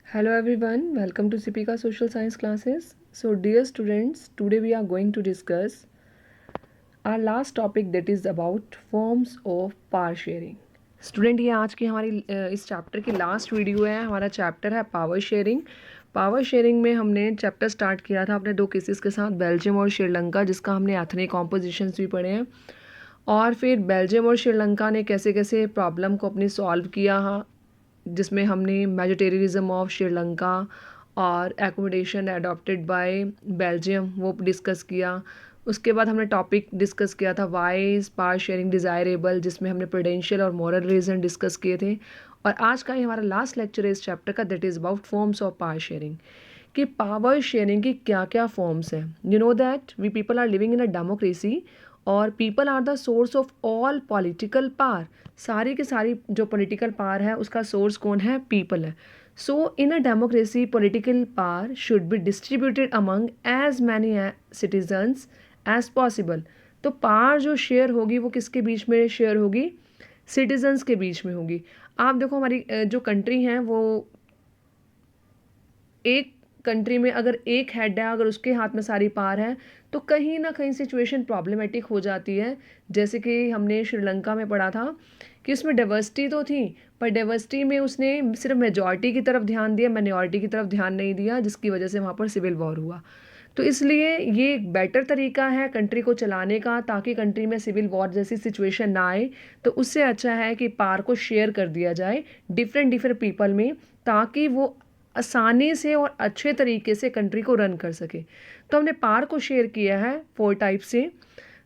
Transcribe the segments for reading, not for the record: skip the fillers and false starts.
Hello everyone, welcome to Sipika Social Science classes. So dear students, today we are going to discuss our last topic that is about forms of power sharing. Student ये आज की हमारी इस chapter की last video है। हमारा chapter है power sharing. Power sharing में हमने चैप्टर स्टार्ट किया था अपने दो केसेस के साथ, बेल्जियम और श्रीलंका, जिसका हमने एथनिक कॉम्पोजिशंस भी पढ़े हैं। और फिर बेल्जियम और श्रीलंका ने कैसे कैसे प्रॉब्लम को अपनी सॉल्व किया, जिसमें हमने वेजिटेरियनिज्म ऑफ श्रीलंका और एकोमोडेशन अडॉप्टेड बाय बेल्जियम वो डिस्कस किया। उसके बाद हमने टॉपिक डिस्कस किया था why is power sharing desirable, जिसमें हमने प्रूडेंशियल और मॉरल रीज़न डिस्कस किए थे। और आज का ही हमारा लास्ट लेक्चर है इस चैप्टर का, that is about forms of power sharing, कि पावर शेयरिंग की क्या क्या फॉर्म्स हैं। You know that we people are living in a democracy और people are the source of all political power. सारी की सारी जो पॉलिटिकल पावर है उसका सोर्स कौन है? पीपल है। So in a democracy political power should be distributed among as many citizens as possible. तो पावर जो शेयर होगी वो किसके बीच में शेयर होगी? सिटीजन्स के बीच में होगी। आप देखो हमारी जो कंट्री है वो एक कंट्री में अगर एक हेड है, अगर उसके हाथ में सारी पावर है तो कहीं ना कहीं सिचुएशन प्रॉब्लमेटिक हो जाती है। जैसे कि हमने श्रीलंका में पढ़ा था कि उसमें डाइवर्सिटी तो थी, पर डाइवर्सिटी में उसने सिर्फ मेजॉरिटी की तरफ ध्यान दिया, माइनॉरिटी की तरफ ध्यान नहीं दिया, जिसकी वजह से वहाँ पर सिविल वॉर हुआ। तो इसलिए ये एक बेटर तरीका है कंट्री को चलाने का, ताकि कंट्री में सिविल वॉर जैसी सिचुएशन ना आए। तो उससे अच्छा है कि पावर को शेयर कर दिया जाए डिफरेंट डिफरेंट पीपल में, ताकि वो आसानी से और अच्छे तरीके से कंट्री को रन कर सके। तो हमने पावर को शेयर किया है 4 टाइप से।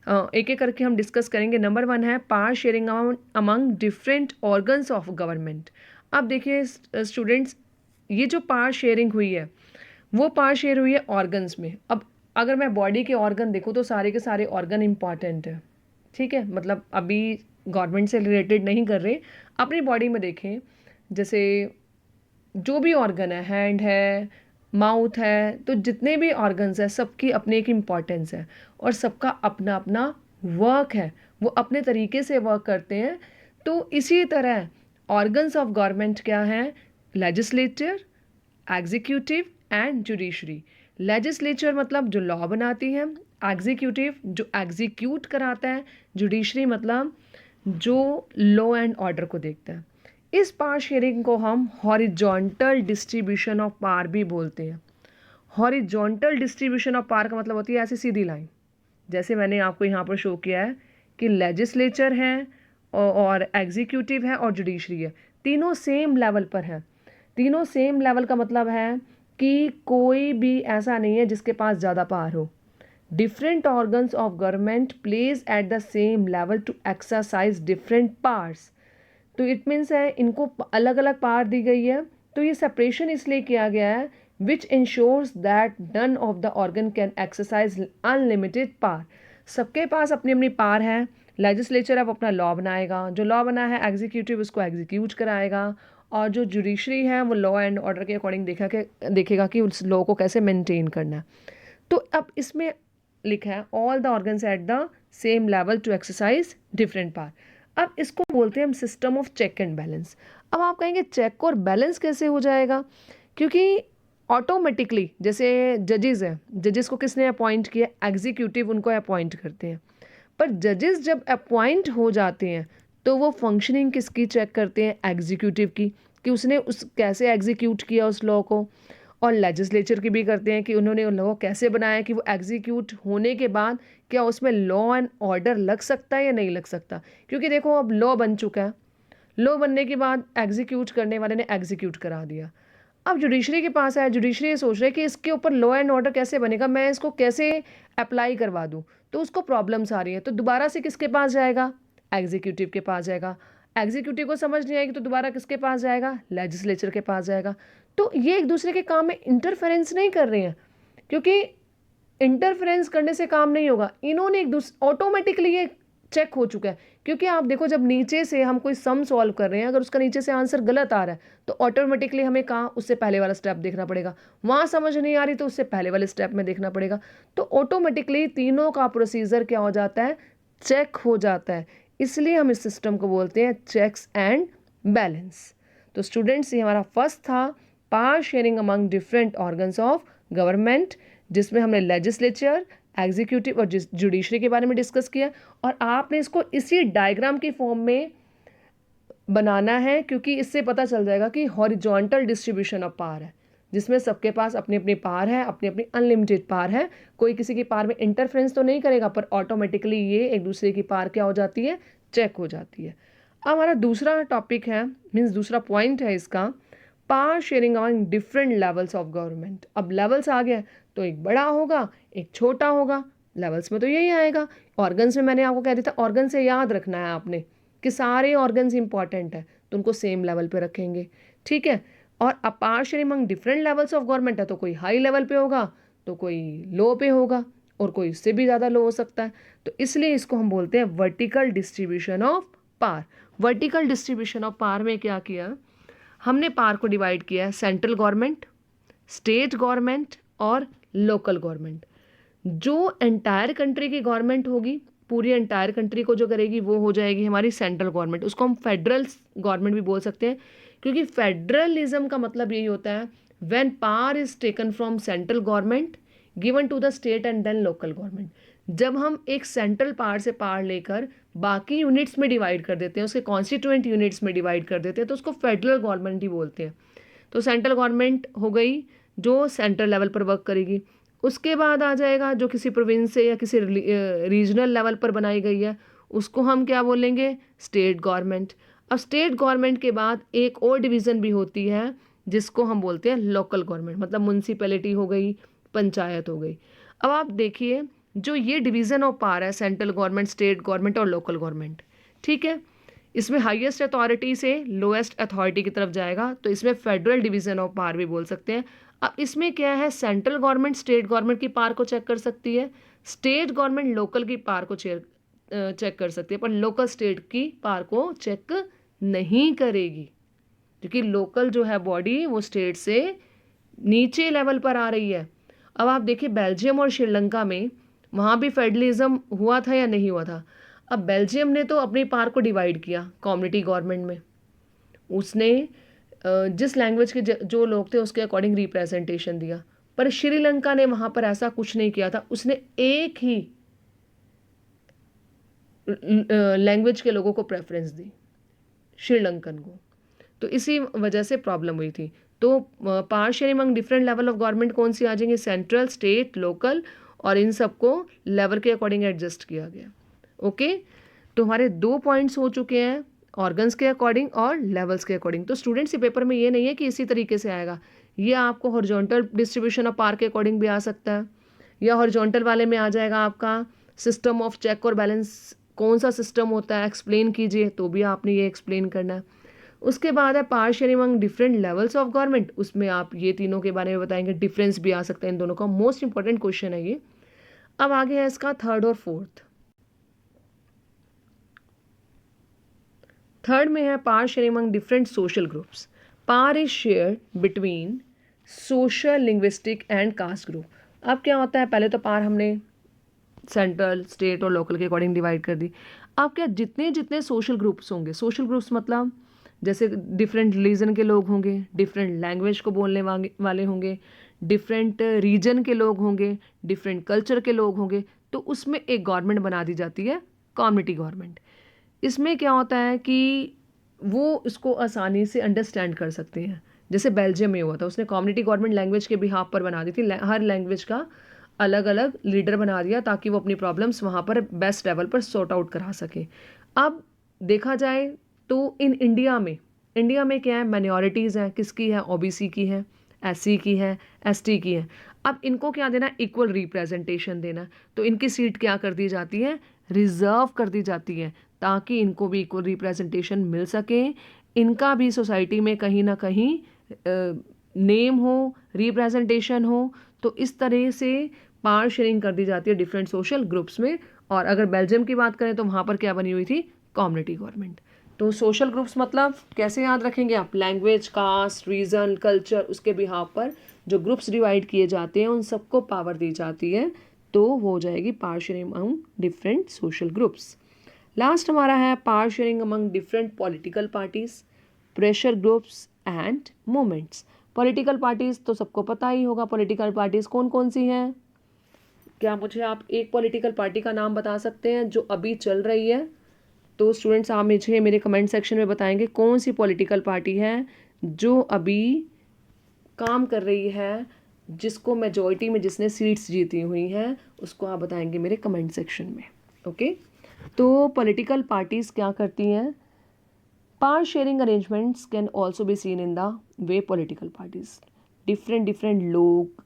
एक एक करके हम डिस्कस करेंगे। नंबर 1 है power sharing among different organs of government. अब देखिए स्टूडेंट्स, ये जो पावर शेयरिंग हुई है वो पावर शेयर हुई है ऑर्गन्स में। अब अगर मैं बॉडी के ऑर्गन देखूँ तो सारे के सारे ऑर्गन इंपॉर्टेंट है, ठीक है। मतलब अभी गवर्नमेंट से रिलेटेड नहीं कर रहे, अपनी बॉडी में देखें। जैसे जो भी ऑर्गन है, हैंड है, माउथ है, तो जितने भी ऑर्गन्स हैं सबकी अपनी एक इम्पॉर्टेंस है और सबका अपना अपना वर्क है, वो अपने तरीके से वर्क करते हैं। तो इसी तरह ऑर्गन्स ऑफ गवर्नमेंट क्या हैं? Legislature, executive and judiciary. Legislature मतलब जो लॉ बनाती है, एग्जीक्यूटिव जो एग्जीक्यूट कराता है, जुडिशरी मतलब जो लॉ एंड ऑर्डर को देखता है। इस पावर शेयरिंग को हम हॉरिजॉन्टल डिस्ट्रीब्यूशन ऑफ पावर भी बोलते हैं। हॉरिजॉन्टल डिस्ट्रीब्यूशन ऑफ पावर का मतलब होती है ऐसी सीधी लाइन, जैसे मैंने आपको यहाँ पर शो किया है कि लेजिस्लेचर है और एग्जीक्यूटिव है और जुडिशरी है, तीनों सेम लेवल पर हैं। तीनों सेम लेवल का मतलब है कि कोई भी ऐसा नहीं है जिसके पास ज़्यादा पावर हो। Different organs of government placed at the same level to exercise different powers. तो इट मीन्स है इनको अलग अलग पावर दी गई है। तो ये सेपरेशन इसलिए किया गया है which ensures that none of the organ can exercise unlimited power. सबके पास अपनी अपनी पावर है। लेजिस्लेचर अब अपना लॉ बनाएगा, जो लॉ बना है एग्जीक्यूटिव उसको एग्जीक्यूट कराएगा, और जो जुडिशरी है वो लॉ एंड ऑर्डर के अकॉर्डिंग देखेगा कि उस लॉ को कैसे मेंटेन करना है। तो अब इसमें लिखा है all the organs at the same level to exercise different power. अब इसको बोलते हैं हम system of check and balance. अब आप कहेंगे चेक और बैलेंस कैसे हो जाएगा? क्योंकि ऑटोमेटिकली जैसे जजेस हैं, जजेस को किसने अपॉइंट किया? एग्जीक्यूटिव उनको अपॉइंट करते हैं। पर जजेस जब अपॉइंट हो जाते हैं तो वो फंक्शनिंग किसकी चेक करते हैं? एग्जीक्यूटिव की, कि उसने उस कैसे एग्जीक्यूट किया उस लॉ को। और लेजिस्लेचर की भी करते हैं कि उन्होंने उन लॉ कैसे बनाया, कि वो एग्जीक्यूट होने के बाद क्या उसमें लॉ एंड ऑर्डर लग सकता है या नहीं लग सकता। क्योंकि देखो अब लॉ बन चुका है, लॉ बनने के बाद एग्जीक्यूट करने वाले ने एग्जीक्यूट करा दिया। अब जुडिशरी के पास है, जुडिशरी ये सोच रहे है कि इसके ऊपर लॉ एंड ऑर्डर कैसे बनेगा, मैं इसको कैसे अप्लाई करवा दूँ। तो उसको प्रॉब्लम्स आ रही है, तो दोबारा से किसके पास जाएगा? एग्जीक्यूटिव के पास जाएगा। एग्जीक्यूटिव को समझ नहीं आएगी तो दोबारा किसके पास जाएगा? लेजिस्लेचर के पास जाएगा। तो ये एक दूसरे के काम में इंटरफेरेंस नहीं कर रहे हैं, क्योंकि इंटरफेरेंस करने से काम नहीं होगा। इन्होंने एक दूसरे ऑटोमेटिकली ये चेक हो चुका है। क्योंकि आप देखो जब नीचे से हम कोई सम सॉल्व कर रहे हैं, अगर उसका नीचे से आंसर गलत आ रहा है तो ऑटोमेटिकली हमें कहाँ उससे पहले वाला स्टेप देखना पड़ेगा। वहाँ समझ नहीं आ रही तो उससे पहले वाले स्टेप में देखना पड़ेगा। तो ऑटोमेटिकली तीनों का प्रोसीजर क्या हो जाता है? चेक हो जाता है। इसलिए हम इस सिस्टम को बोलते हैं चेक्स एंड बैलेंस। तो स्टूडेंट्स ये हमारा फर्स्ट था power sharing among different organs of government, जिसमें हमने लेजिस्लेचर, एग्जीक्यूटिव और जुडिशरी के बारे में डिस्कस किया। और आपने इसको इसी डायग्राम की फॉर्म में बनाना है, क्योंकि इससे पता चल जाएगा कि हॉरिजॉन्टल डिस्ट्रीब्यूशन ऑफ पावर है, जिसमें सबके पास अपनी अपनी पावर है, अपनी अपनी अनलिमिटेड पावर है। कोई किसी की पावर में इंटरफेरेंस तो नहीं करेगा, पर ऑटोमेटिकली ये एक दूसरे की पावर क्या हो जाती है, चेक हो जाती है। अब हमारा दूसरा टॉपिक है, मीन्स दूसरा पॉइंट है इसका, power sharing on different levels of government. अब लेवल्स आ गया तो एक बड़ा होगा, एक छोटा होगा, लेवल्स में तो यही आएगा। ऑर्गन्स में मैंने आपको कह दिया था, ऑर्गन से याद रखना है आपने कि सारे ऑर्गन्स इंपॉर्टेंट है, तो उनको सेम लेवल पे रखेंगे, ठीक है। और power sharing among different levels of government है, तो कोई हाई लेवल पे होगा तो कोई लो पे होगा, और कोई इससे भी ज़्यादा लो हो सकता है। तो इसलिए इसको हम बोलते हैं vertical distribution of power. Vertical distribution of power में क्या किया हमने, पावर को डिवाइड किया है सेंट्रल गवर्नमेंट, स्टेट गवर्नमेंट और लोकल गवर्नमेंट। जो एंटायर कंट्री की गवर्नमेंट होगी, पूरी एंटायर कंट्री को जो करेगी वो हो जाएगी हमारी सेंट्रल गवर्नमेंट। उसको हम फेडरल गवर्नमेंट भी बोल सकते हैं, क्योंकि फेडरलिज्म का मतलब यही होता है when power is taken from central government given to the state and then local government. जब हम एक सेंट्रल पावर से पावर लेकर बाकी यूनिट्स में डिवाइड कर देते हैं, उसके कॉन्स्टिट्यूएंट यूनिट्स में डिवाइड कर देते हैं, तो उसको फेडरल गवर्नमेंट ही बोलते हैं। तो सेंट्रल गवर्नमेंट हो गई जो सेंट्रल लेवल पर वर्क करेगी। उसके बाद आ जाएगा जो किसी प्रोविंस से या किसी रीजनल लेवल पर बनाई गई है, उसको हम क्या बोलेंगे, स्टेट गवर्नमेंट। अब स्टेट गवर्नमेंट के बाद एक और डिवीज़न भी होती है जिसको हम बोलते हैं लोकल गवर्नमेंट, मतलब म्यूनसिपैलिटी हो गई, पंचायत हो गई। अब आप देखिए जो ये डिवीज़न ऑफ पावर है, सेंट्रल गवर्नमेंट, स्टेट गवर्नमेंट और लोकल गवर्नमेंट, ठीक है, इसमें हाईएस्ट अथॉरिटी से लोएस्ट अथॉरिटी की तरफ जाएगा, तो इसमें फेडरल डिवीज़न ऑफ पावर भी बोल सकते हैं। अब इसमें क्या है, सेंट्रल गवर्नमेंट स्टेट गवर्नमेंट की पावर को चेक कर सकती है, स्टेट गवर्नमेंट लोकल की पावर को चेक कर सकती है, पर लोकल स्टेट की पावर को चेक नहीं करेगी, क्योंकि लोकल जो है बॉडी वो स्टेट से नीचे लेवल पर आ रही है। अब आप देखिए बेल्जियम और श्रीलंका में, वहाँ भी फेडरलिज्म हुआ था या नहीं हुआ था। अब बेल्जियम ने तो अपनी पावर को डिवाइड किया कम्युनिटी गवर्नमेंट में, उसने जिस लैंग्वेज के जो लोग थे उसके अकॉर्डिंग रिप्रेजेंटेशन दिया, पर श्रीलंका ने वहाँ पर ऐसा कुछ नहीं किया था, उसने एक ही लैंग्वेज के लोगों को प्रेफरेंस दी, श्रीलंकन को। तो इसी वजह से प्रॉब्लम हुई थी। तो power sharing among different level of government कौन सी आ जाएंगे, सेंट्रल, स्टेट, लोकल, और इन सबको लेवल के अकॉर्डिंग एडजस्ट किया गया। ओके, तो हमारे 2 पॉइंट्स हो चुके हैं, ऑर्गन्स के अकॉर्डिंग और लेवल्स के अकॉर्डिंग। तो स्टूडेंट्स के पेपर में ये नहीं है कि इसी तरीके से आएगा, ये आपको हॉरिजॉन्टल डिस्ट्रीब्यूशन ऑफ पावर के अकॉर्डिंग भी आ सकता है, या हॉरिजॉन्टल वाले में आ जाएगा आपका सिस्टम ऑफ चेक और बैलेंस, कौन सा सिस्टम होता है एक्सप्लेन कीजिए, तो भी आपने ये एक्सप्लेन करना है। उसके बाद है power sharing among different levels of government, उसमें आप ये तीनों के बारे में बताएंगे, डिफरेंस भी आ सकता है इन दोनों का, मोस्ट इंपॉर्टेंट क्वेश्चन है ये। अब आगे है इसका थर्ड और फोर्थ। थर्ड में है power sharing among different social groups. Power is shared between social, linguistic and caste group. अब क्या होता है, पहले तो पावर हमने सेंट्रल, स्टेट और लोकल के अकॉर्डिंग डिवाइड कर दी। अब क्या जितने जितने सोशल ग्रुप्स होंगे, सोशल ग्रुप्स मतलब जैसे डिफरेंट रिलीजन के लोग होंगे, डिफरेंट लैंग्वेज को बोलने वाले होंगे, डिफरेंट रीजन के लोग होंगे, डिफरेंट कल्चर के लोग होंगे, तो उसमें एक गवर्नमेंट बना दी जाती है, कम्युनिटी गवर्नमेंट। इसमें क्या होता है कि वो इसको आसानी से अंडरस्टैंड कर सकते हैं। जैसे बेल्जियम में हुआ था, उसने कम्युनिटी गवर्नमेंट लैंग्वेज के बिहाफ पर बना दी थी, हर लैंग्वेज का अलग अलग लीडर बना दिया ताकि वो अपनी प्रॉब्लम्स वहाँ पर बेस्ट लेवल पर सॉर्ट आउट करा सके। अब देखा जाए तो इंडिया में क्या है, माइनॉरिटीज़ हैं, किसकी है, ओबीसी की है, एससी की है, एसटी की है। अब इनको क्या देना, इक्वल रिप्रेजेंटेशन देना, तो इनकी सीट क्या कर दी जाती है, रिजर्व कर दी जाती है, ताकि इनको भी इक्वल रिप्रेजेंटेशन मिल सके, इनका भी सोसाइटी में कहीं ना कहीं नेम हो, रिप्रेजेंटेशन हो। तो इस तरह से पावर शेयरिंग कर दी जाती है डिफरेंट सोशल ग्रुप्स में। और अगर बेल्जियम की बात करें तो वहाँ पर क्या बनी हुई थी, कम्युनिटी गवर्नमेंट। तो सोशल ग्रुप्स मतलब कैसे याद रखेंगे आप, लैंग्वेज, कास्ट, रीजन, कल्चर, उसके बिहाफ पर जो ग्रुप्स डिवाइड किए जाते हैं उन सबको पावर दी जाती है, तो हो जाएगी power sharing among different social groups. Last हमारा है power sharing among different political parties, pressure groups and movements. Political parties तो सबको पता ही होगा, पॉलिटिकल पार्टीज़ कौन कौन सी हैं। क्या मुझे आप एक पॉलिटिकल पार्टी का नाम बता सकते हैं जो अभी चल रही है? तो स्टूडेंट्स आप मुझे मेरे कमेंट सेक्शन में बताएंगे कौन सी पॉलिटिकल पार्टी है जो अभी काम कर रही है, जिसको मेजॉरिटी में जिसने सीट्स जीती हुई हैं, उसको आप बताएंगे मेरे कमेंट सेक्शन में। ओके, तो पॉलिटिकल पार्टीज़ क्या करती हैं? Power sharing arrangements can also be seen in the way political parties. Different लोग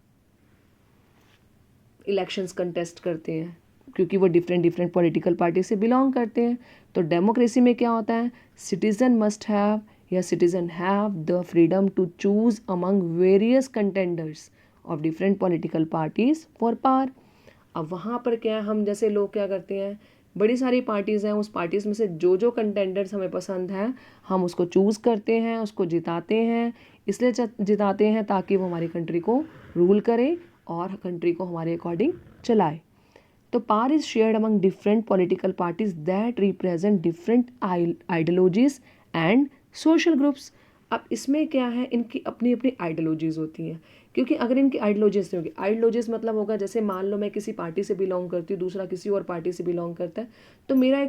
इलेक्शंस कंटेस्ट करते हैं क्योंकि वो डिफरेंट पॉलिटिकल पार्टी से बिलोंग करते हैं। तो डेमोक्रेसी में क्या होता है? सिटीजन मस्ट हैव या citizen have the freedom to choose among various contenders of different political parties for power. अब वहाँ पर क्या है, हम जैसे लोग क्या करते हैं, बड़ी सारी पार्टीज़ हैं, उस पार्टीज़ में से जो कंटेंडर्स हमें पसंद है हम उसको चूज़ करते हैं, उसको जिताते हैं। इसलिए जिताते हैं ताकि वो हमारी कंट्री को रूल करे और कंट्री को हमारे अकॉर्डिंग चलाए। तो power is shared among different political parties that represent different ideologies and social groups. अब इसमें क्या है, इनकी अपनी अपनी आइडियोलॉजीज़ होती हैं, क्योंकि अगर इनकी आइडियोलॉजीज नहीं होगी, आइडियोलॉजीज मतलब होगा जैसे मान लो मैं किसी पार्टी से बिलोंग करती हूँ, दूसरा किसी और पार्टी से बिलोंग करता है, तो मेरा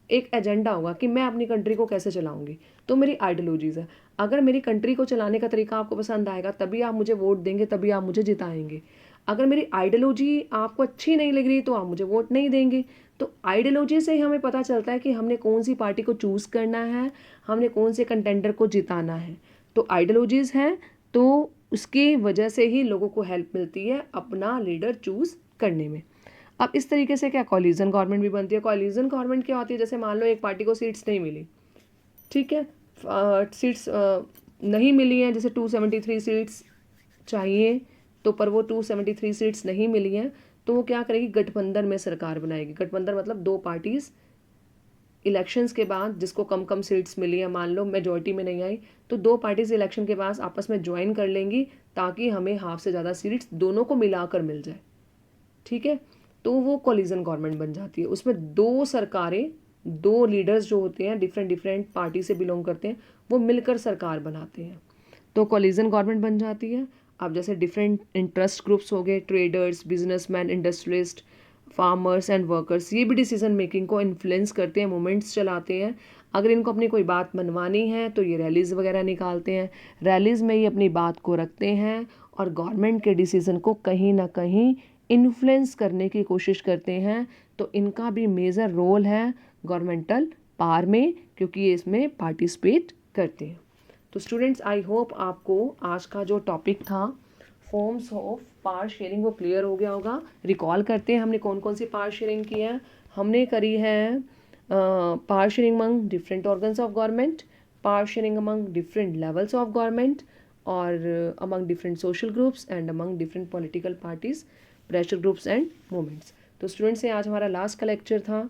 एक एजेंडा होगा कि मैं अपनी कंट्री को कैसे चलाऊंगी। तो मेरी आइडियोलॉजीज़ है। अगर मेरी कंट्री को चलाने का तरीका आपको पसंद आएगा तभी आप मुझे वोट देंगे, तभी आप मुझे जिताएंगे। अगर मेरी आइडियोलॉजी आपको अच्छी नहीं लग रही तो आप मुझे वोट नहीं देंगे। तो आइडियोलॉजी से ही हमें पता चलता है कि हमने कौन सी पार्टी को चूज़ करना है, हमने कौन से कंटेंडर को जिताना है। तो आइडियोलॉजीज़ हैं, तो उसकी वजह से ही लोगों को हेल्प मिलती है अपना लीडर चूज़ करने में। अब इस तरीके से क्या कॉलिजन गवर्नमेंट भी बनती है। कॉलिजन गवर्नमेंट क्या होती है? जैसे मान लो एक पार्टी को सीट्स नहीं मिली, ठीक है, सीट्स नहीं मिली हैं, जैसे 273 सीट्स चाहिए तो पर वो 273 सीट्स नहीं मिली हैं, तो वो क्या करेगी? गठबंधन में सरकार बनाएगी। गठबंधन मतलब दो पार्टीज़ इलेक्शंस के बाद जिसको कम कम सीट्स मिली है, मान लो मेजॉरिटी में नहीं आई, तो दो पार्टीज इलेक्शन के बाद आपस में ज्वाइन कर लेंगी ताकि हमें हाफ से ज़्यादा सीट्स दोनों को मिलाकर मिल जाए। ठीक है, तो वो कोलिजन गवर्नमेंट बन जाती है। उसमें दो सरकारें, दो लीडर्स जो होते हैं डिफरेंट पार्टी से बिलोंग करते हैं, वो मिलकर सरकार बनाते हैं, तो कोलिजन गवर्नमेंट बन जाती है। अब जैसे डिफरेंट इंटरेस्ट ग्रुप्स हो गए, traders, businessman, industrialist, farmers and workers, ये भी डिसीजन मेकिंग को इन्फ्लुएंस करते हैं, मूवमेंट्स चलाते हैं। अगर इनको अपनी कोई बात मनवानी है तो ये रैलीज़ वगैरह निकालते हैं, रैलीज़ में ही अपनी बात को रखते हैं और गवर्नमेंट के डिसीज़न को कहीं ना कहीं इन्फ्लुएंस करने की कोशिश करते हैं। तो इनका भी मेजर रोल है गवर्नमेंटल पावर में, क्योंकि ये इसमें पार्टिसिपेट करते हैं। तो स्टूडेंट्स, आई होप आपको आज का जो टॉपिक था फॉर्म्स ऑफ पावर शेयरिंग वो क्लियर हो गया होगा। रिकॉल करते हैं हमने कौन कौन सी पावर शेयरिंग की है। हमने करी है power sharing among different organs of government, power sharing among different levels of government, और among different social groups and among different political parties, pressure groups and movements. तो स्टूडेंट्स, ये आज हमारा लास्ट का लेक्चर था।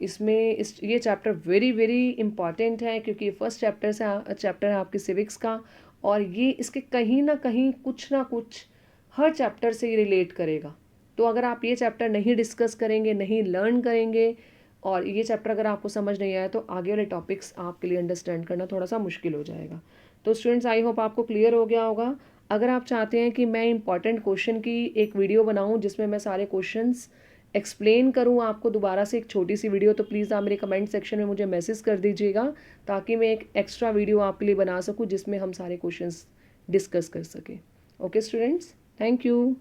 इसमें ये चैप्टर वेरी इंपॉर्टेंट है क्योंकि ये फर्स्ट चैप्टर है आपके सिविक्स का, और ये इसके कहीं ना कहीं कुछ ना कुछ हर चैप्टर से ये रिलेट करेगा। तो अगर आप ये चैप्टर नहीं डिस्कस करेंगे, नहीं लर्न करेंगे, और ये चैप्टर अगर आपको समझ नहीं आया, तो आगे वाले टॉपिक्स आपके लिए अंडरस्टैंड करना थोड़ा सा मुश्किल हो जाएगा। तो स्टूडेंट्स, आई होप आपको क्लियर हो गया होगा। अगर आप चाहते हैं कि मैं इंपॉर्टेंट क्वेश्चन की एक वीडियो बनाऊं जिसमें मैं सारे क्वेश्चंस एक्सप्लेन करूं आपको दोबारा से, एक छोटी सी वीडियो, तो प्लीज़ आप मेरे कमेंट सेक्शन में मुझे मैसेज कर दीजिएगा ताकि मैं एक एक्स्ट्रा वीडियो आपके लिए बना सकूं जिसमें हम सारे क्वेश्चंस डिस्कस कर सकें। Okay students, thank you.